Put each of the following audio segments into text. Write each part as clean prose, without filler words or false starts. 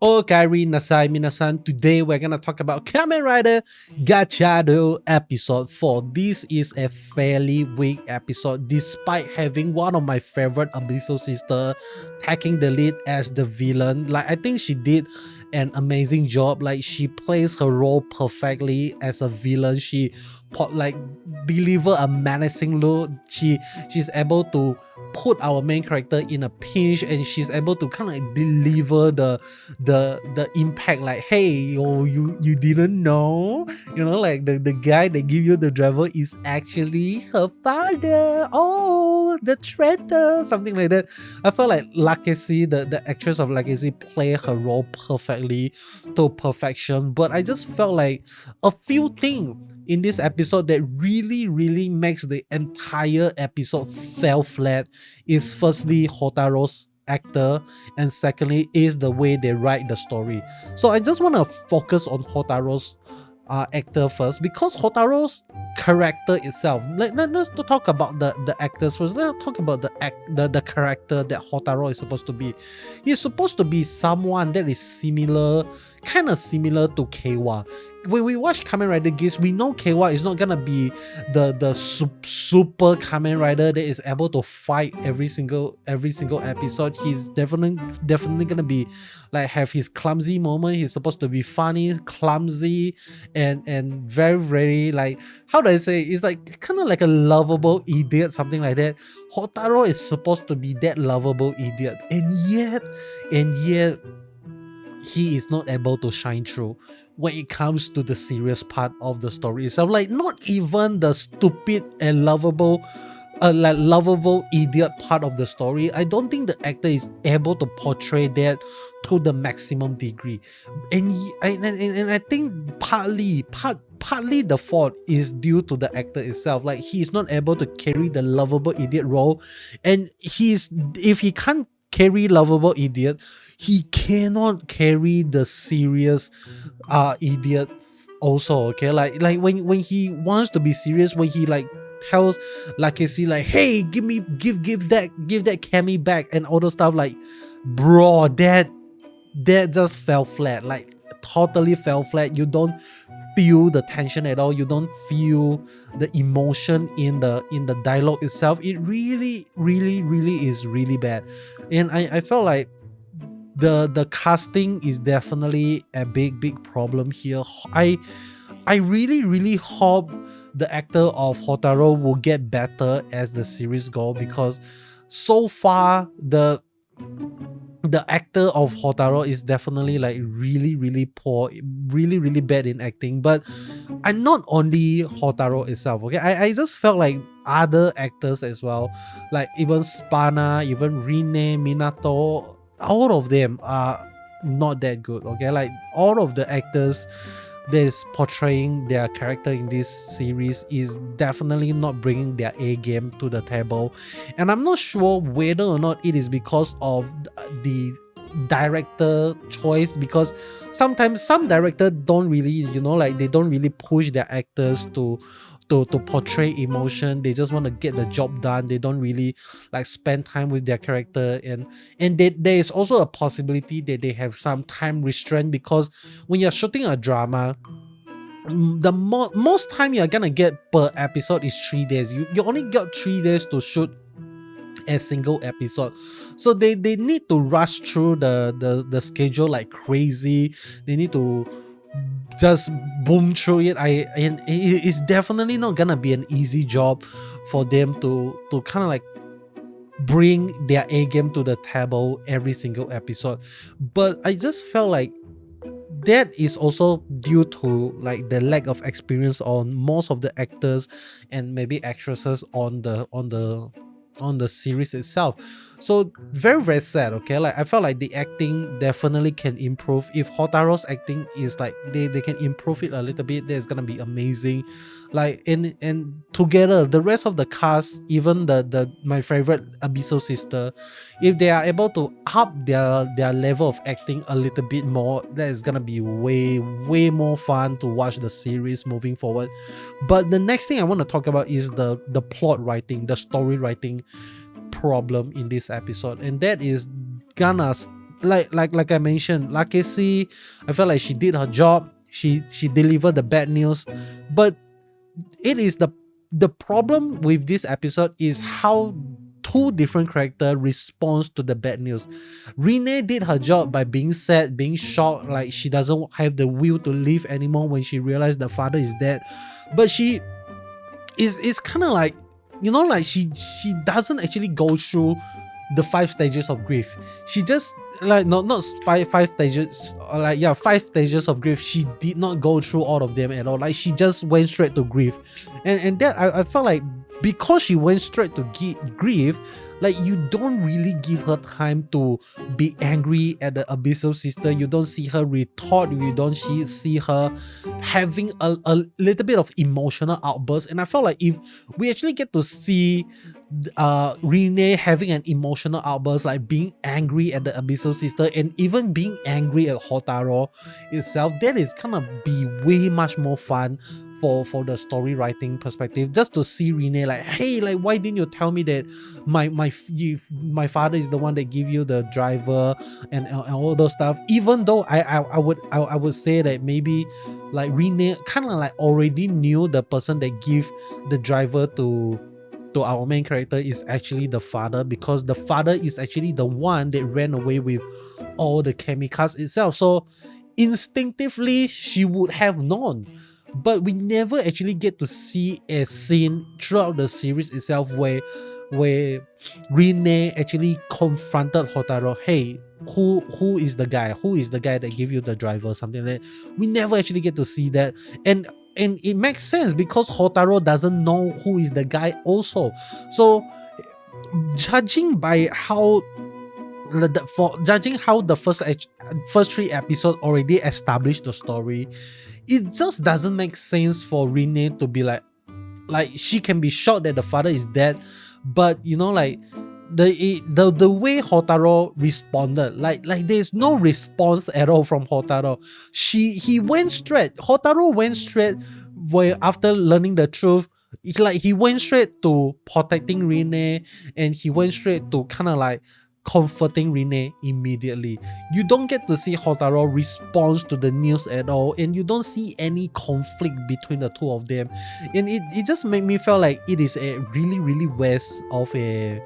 Okaeri Nasai Minasan. Today we're gonna talk about Kamen Rider Gotchard episode 4. This is a fairly weak episode despite having one of my favorite Abyssal sister taking the lead as the villain. Like, I think she did an amazing job. Like, she plays her role perfectly as a villain. She deliver a menacing look. She's able to put our main character in a pinch, and she's able to kind of like deliver the impact, like, hey, you didn't know, like the guy that give you the driver is actually her father. Oh, the traitor, something like that. I felt like Lakesi, the actress of Lakesi, play her role perfectly to perfection. But I just felt like a few things in this episode that really makes the entire episode fell flat is firstly Houtarou's actor, and secondly is the way they write the story. So I just want to focus on Houtarou's actor first, because Houtarou's character itself, let's talk about the actors first. Let's talk about the character that Houtarou is supposed to be. He's supposed to be someone that is kind of similar to Keiwa. When we watch Kamen Rider Geats, we know Keiwa is not gonna be the super Kamen Rider that is able to fight every single episode. He's definitely gonna be like have his clumsy moment. He's supposed to be funny, clumsy, and very like, how do I say, it's like kind of like a lovable idiot, something like that. Houtarou is supposed to be that lovable idiot, and yet he is not able to shine through when it comes to the serious part of the story itself. Like, not even the stupid and lovable idiot part of the story. I don't think the actor is able to portray that to the maximum degree, and I think partly the fault is due to the actor itself. Like, he is not able to carry the lovable idiot role, and if he can't carry lovable idiot, he cannot carry the serious idiot also. Okay, like when he wants to be serious, when he like tells Lakesi like, hey, give that Chemy back and all those stuff, like, bro, that just fell flat. Like, totally fell flat. You don't feel the tension at all. You don't feel the emotion in the dialogue itself. It really is really bad. And I felt like the casting is definitely a big problem here. I really hope the actor of Houtarou will get better as the series go, because so far the actor of Houtarou is definitely like really poor, really bad in acting. But and not only Houtarou itself, okay, I just felt like other actors as well, like even Spana, even Rinne, Minato, all of them are not that good. Okay, like all of the actors that is portraying their character in this series is definitely not bringing their A game to the table. And I'm not sure whether or not it is because of the director choice, because sometimes some directors don't really, like, they don't really push their actors to portray emotion. They just want to get the job done. They don't really like spend time with their character, and there is also a possibility that they have some time restraint, because when you're shooting a drama, the most time you're gonna get per episode is 3 days. You only got 3 days to shoot a single episode, so they need to rush through the schedule like crazy. They need to just boom through it. And it's definitely not gonna be an easy job for them to kind of like bring their A game to the table every single episode. But I just felt like that is also due to like the lack of experience on most of the actors and maybe actresses on the series itself. So very sad. Okay, like I felt like the acting definitely can improve. If Houtarou's acting is like they can improve it a little bit, that's gonna be amazing. Like, and together the rest of the cast, even the my favorite Abyssal sister, if they are able to up their level of acting a little bit more, that is gonna be way more fun to watch the series moving forward. But the next thing I want to talk about is the plot writing, the story writing problem in this episode, and that is gonna like I mentioned, Lakesi, I felt like she did her job. She delivered the bad news, but it is the problem with this episode is how two different characters responds to the bad news. Rinne did her job by being sad, being shocked, like she doesn't have the will to live anymore when she realized the father is dead. But she is kind of like, you know, like she doesn't actually go through the 5 stages of grief. She just like not five stages, like 5 stages of grief. She did not go through all of them at all. Like she just went straight to grief, and that I felt like because she went straight to grief, like you don't really give her time to be angry at the abyssal sister. You don't see her retort. You don't see her having a little bit of emotional outburst. And I felt like if we actually get to see Rinne having an emotional outburst, like being angry at the abyssal sister and even being angry at Houtarou itself, that is kind of be way much more fun for the story writing perspective. Just to see Rinne like, hey, like why didn't you tell me that my father is the one that give you the driver and all those stuff. Even though I would say that maybe like Rinne kind of like already knew the person that give the driver to our main character is actually the father, because the father is actually the one that ran away with all the Chemy Cards itself. So instinctively she would have known, but we never actually get to see a scene throughout the series itself where Rinne actually confronted Houtarou. Hey, who is the guy that give you the driver, something like that. We never actually get to see that, and it makes sense because Houtarou doesn't know who is the guy also. So judging by how the first 3 episodes already established the story, it just doesn't make sense for Rinne to be like she can be shocked that the father is dead, but you know, like the way Houtarou responded, like there's no response at all from Houtarou. Houtarou went straight where after learning the truth, it's like he went straight to protecting Rinne, and he went straight to kind of like comforting Rinne immediately. You don't get to see Houtarou response to the news at all, and you don't see any conflict between the two of them, and it just made me feel like it is a really waste of a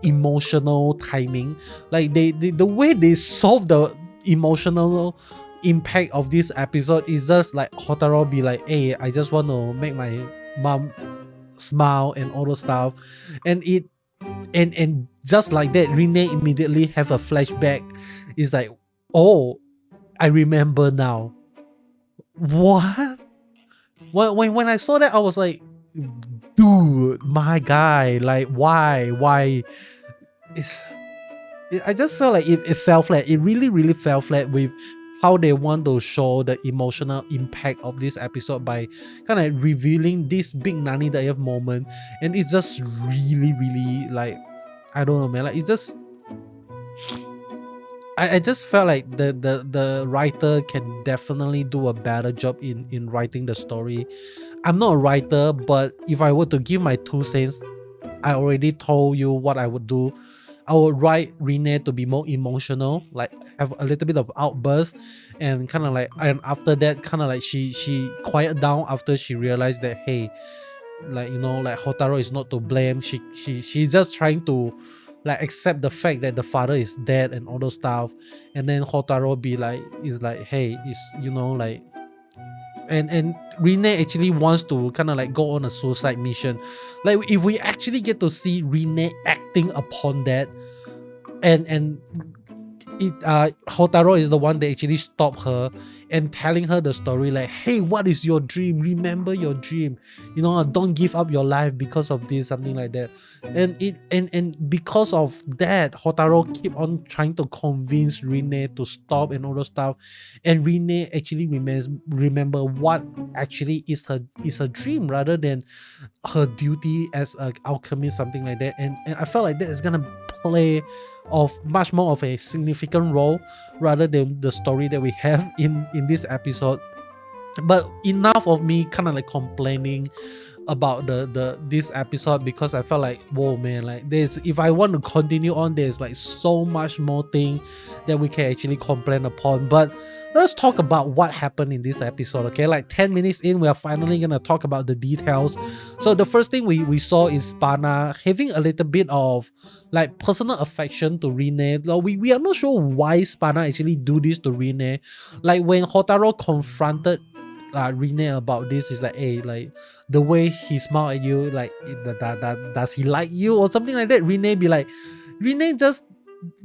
emotional timing. Like the way they solve the emotional impact of this episode is just like Houtarou be like, hey, I just want to make my mom smile and all those stuff, and just like that Rinne immediately have a flashback. It's like, oh, I remember now. What? When I saw that, I was like, dude, my guy, like why I just felt like it fell flat. It really fell flat with how they want to show the emotional impact of this episode by kind of revealing this big Nani Dayev moment, and it's just really like, I don't know, man, like it just I just felt like the writer can definitely do a better job in writing the story. I'm not a writer, but if I were to give my 2 cents, I already told you what I would do. I would write Rinne to be more emotional, like have a little bit of outburst, and kind of like, and after that kind of like she quiet down after she realized that, hey, like, you know, like Houtarou is not to blame. She's just trying to like accept the fact that the father is dead and all those stuff, and then Houtarou be like, is like, hey, is, you know, like, and Rinne actually wants to kind of like go on a suicide mission. Like if we actually get to see Rinne acting upon that, and Houtarou is the one that actually stopped her and telling her the story, like, hey, what is your dream? Remember your dream, you know, don't give up your life because of this, something like that. And because of that, Houtarou keep on trying to convince Rinne to stop and all those stuff, and Rinne actually remember what actually is her dream rather than her duty as an alchemist, something like that. And I felt like that is gonna play of much more of a significant role rather than the story that we have in this episode. But enough of me kind of like complaining about this episode, because I felt like, whoa man, like there's, if I want to continue on, there's like so much more thing that we can actually complain upon. But let's talk about what happened in this episode. Okay, like 10 minutes in, we are finally gonna talk about the details. So the first thing we saw is Spana having a little bit of like personal affection to Rinne. We are not sure why Spana actually do this to Rinne. Like when Houtarou confronted Rinne about this, is like, hey, like the way he smiled at you, like does he like you or something like that? Rinne just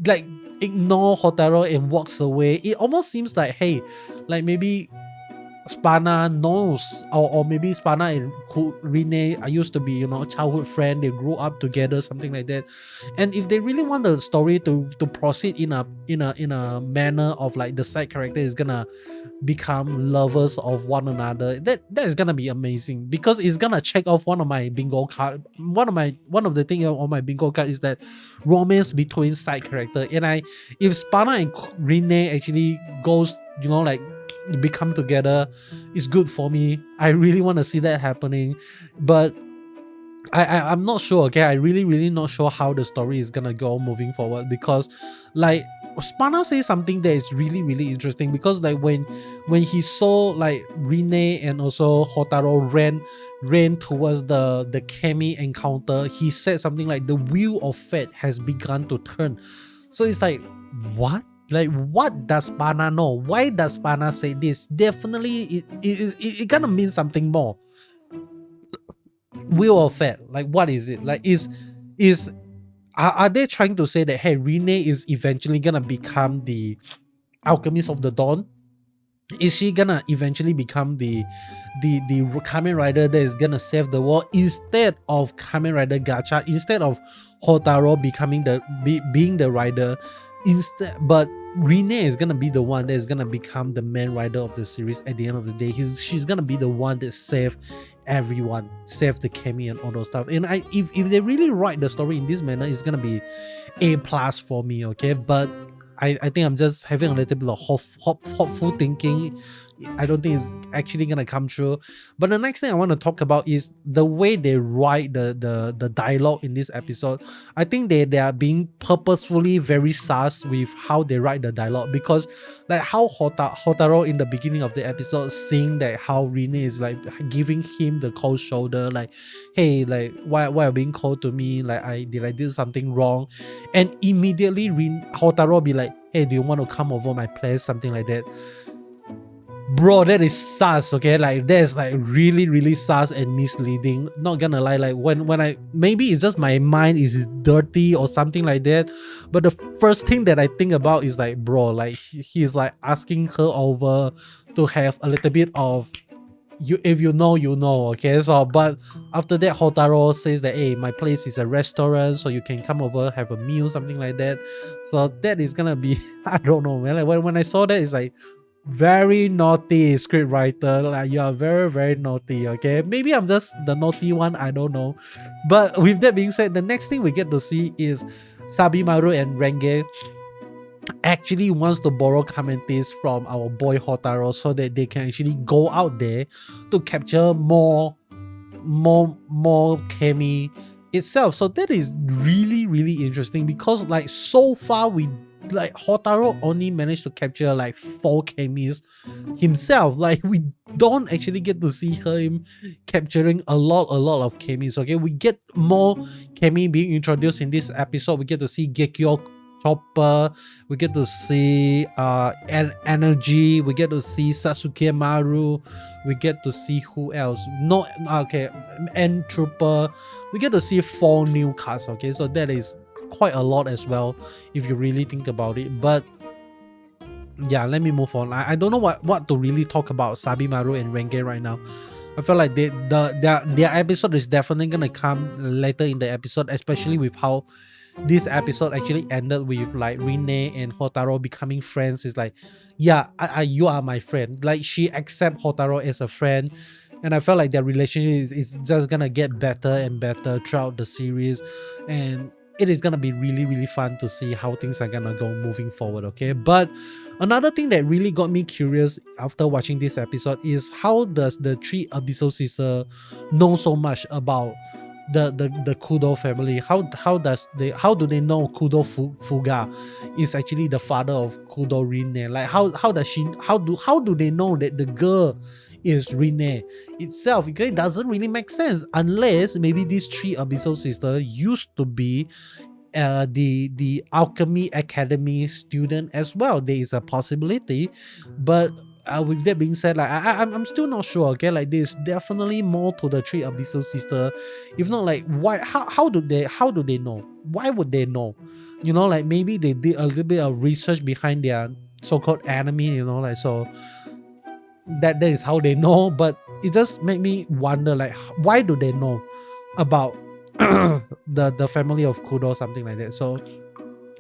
like ignore Houtarou and walks away. It almost seems like, hey, like maybe Spana knows, or maybe Spana and Rinne are used to be, you know, childhood friend, they grew up together, something like that. And if they really want the story to proceed in a manner of like the side character is gonna become lovers of one another, that is gonna be amazing, because it's gonna check off one of my bingo card. One of the things on my bingo card is that romance between side character. And if Spana and Rinne actually goes, you know, like become together, is good for me. I really want to see that happening, but I'm not sure. Okay, I really not sure how the story is gonna go moving forward, because like Spana says something that is really interesting, because like when he saw like Rinne and also Houtarou ran towards the Chemy encounter, he said something like the wheel of fate has begun to turn. So it's like, what? Like, what does Spana know? Why does Spana say this? Definitely it gonna mean something more. Wheel of fate, like what is it? Like are they trying to say that, hey, Rinne is eventually gonna become the alchemist of the dawn? Is she gonna eventually become the Kamen Rider that is gonna save the world, instead of Kamen Rider Gotchard, instead of Houtarou becoming being the rider? Instead, but Rinne is gonna be the one that is gonna become the main rider of the series. At the end of the day, she's gonna be the one that save everyone, save the Chemy and all those stuff. And if they really write the story in this manner, it's gonna be A+ for me. Okay, but I think I'm just having a little bit of hopeful thinking. I don't think it's actually gonna come true. But the next thing I want to talk about is the way they write the dialogue in this episode. I think they are being purposefully very sus with how they write the dialogue, because like how Houtarou in the beginning of the episode seeing that how Rinne is like giving him the cold shoulder, like, hey, like why are you being cold to me? Like did I do something wrong? And immediately Houtarou be like, hey, do you want to come over my place? Something like that. Bro, that is sus. Okay, like that is like really sus and misleading. Not gonna lie, like when I, maybe it's just my mind is dirty or something like that, but the first thing that I think about is like, bro, like he's like asking her over to have a little bit of, you, if you know, you know. Okay, so but after that Houtarou says that, hey, my place is a restaurant, so you can come over, have a meal, something like that. So that is gonna be I don't know, man. Like when I saw that, it's like very naughty script writer. Like, you are very naughty. Okay, maybe I'm just the naughty one, I don't know. But with that being said, the next thing we get to see is Sabimaru and Renge actually wants to borrow Kametis from our boy Houtarou, so that they can actually go out there to capture more Chemy itself. So that is really interesting, because like so far like Houtarou only managed to capture like 4 Chemys himself. Like we don't actually get to see him capturing a lot of Chemys. Okay, we get more Chemy being introduced in this episode. We get to see Gekyo Chopper, we get to see Energy, we get to see Sasuke Maru, we get to see who else? No, okay, End Trooper. We get to see 4 new cards. Okay, so that is quite a lot as well if you really think about it. But yeah, let me move on. I don't know what to really talk about Sabimaru and Renge right now. I feel like their episode is definitely gonna come later in the episode, especially with how this episode actually ended with like Rinne and Houtarou becoming friends. Is like, yeah, you are my friend. Like she accepts Houtarou as a friend, and I felt like their relationship is just gonna get better and better throughout the series. And it is gonna be really fun to see how things are gonna go moving forward, okay? But another thing that really got me curious after watching this episode is how does the three Abyssal sisters know so much about the Kudo family? How do they know Kudo Fuga is actually the father of Kudo Rinne? Like how do they know that the girl is Rinne itself? It doesn't really make sense unless maybe these three Abyssal sisters used to be the Alchemy Academy student as well. There is a possibility, but with that being said, like I'm still not sure. Okay, like there's definitely more to the three Abyssal sisters. If not, like why? How do they know? Why would they know? You know, like maybe they did a little bit of research behind their so-called enemy. You know, like so that is how they know. But it just made me wonder, like why do they know about the family of Kudo, something like that. So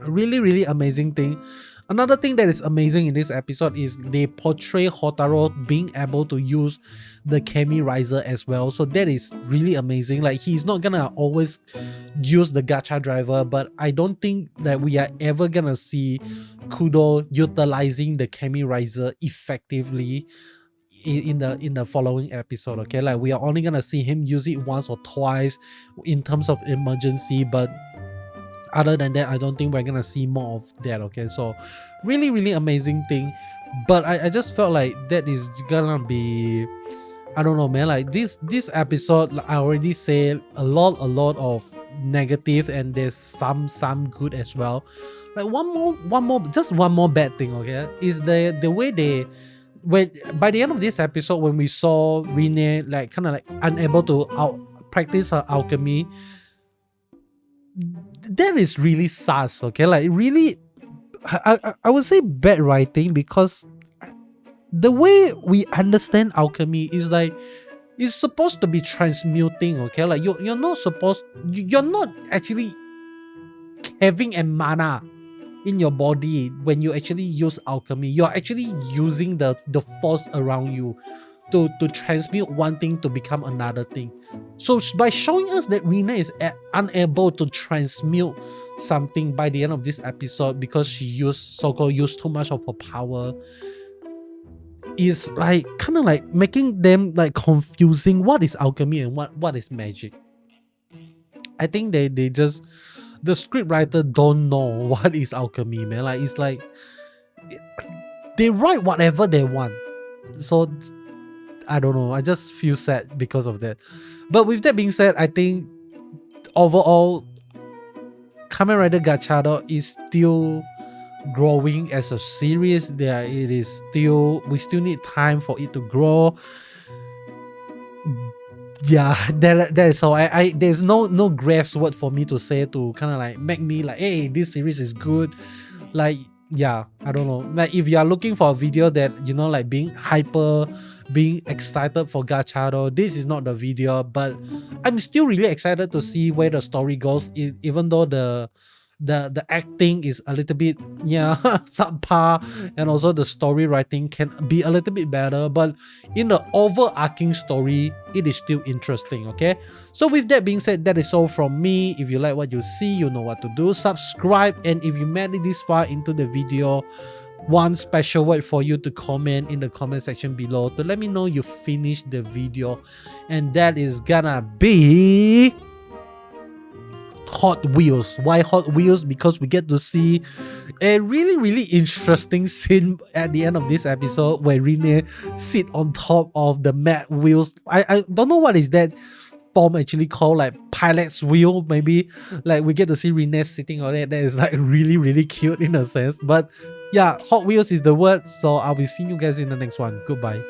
really amazing thing. Another thing that is amazing in this episode is they portray Houtarou being able to use the Chemy Riser as well. So that is really amazing. Like he's not gonna always use the Gotchadriver, but I don't think that we are ever gonna see Kudo utilizing the Chemy Riser effectively in the following episode. Okay, like we are only gonna see him use it once or twice in terms of emergency, but other than that, I don't think we're gonna see more of that. Okay, so really amazing thing. But I just felt like that is gonna be, I don't know, man. Like this episode, like I already said, a lot of negative, and there's some good as well. Like one more bad thing, okay, is the way they, when by the end of this episode, when we saw Rinne like kind of like unable to practice her alchemy, that is really sus. Okay, like really, I would say bad writing, because the way we understand alchemy is like it's supposed to be transmuting. Okay, like you're not actually having a mana in your body when you actually use alchemy. You're actually using the force around you to transmute one thing to become another thing. So by showing us that Rinne is unable to transmute something by the end of this episode because she used too much of her power, is like kind of like making them like confusing what is alchemy and what is magic. I think they just, the scriptwriter don't know what is alchemy, man. Like it's like they write whatever they want. So I don't know. I just feel sad because of that. But with that being said, I think overall, Kamen Rider Gotchard is still growing as a series. We still need time for it to grow. Yeah, that is all. There's no grass word for me to say to kind of like make me like, hey, this series is good. Like, yeah, I don't know. Like if you are looking for a video that, you know, like being excited for Gotchard, this is not the video. But I'm still really excited to see where the story goes, even though the acting is a little bit subpar, and also the story writing can be a little bit better, but in the overarching story it is still interesting. Okay, so with that being said, that is all from me. If you like what you see, you know what to do. Subscribe, and if you made it this far into the video, one special word for you to comment in the comment section below to let me know you finished the video, and that is gonna be Hot Wheels. Why Hot Wheels? Because we get to see a really interesting scene at the end of this episode where Rinne sit on top of the mad wheels. I don't know what is that form actually called, like pilot's wheel maybe. Like we get to see Rinne sitting on it. That is like really cute in a sense. But yeah, Hot Wheels is the word. So I'll be seeing you guys in the next one. Goodbye.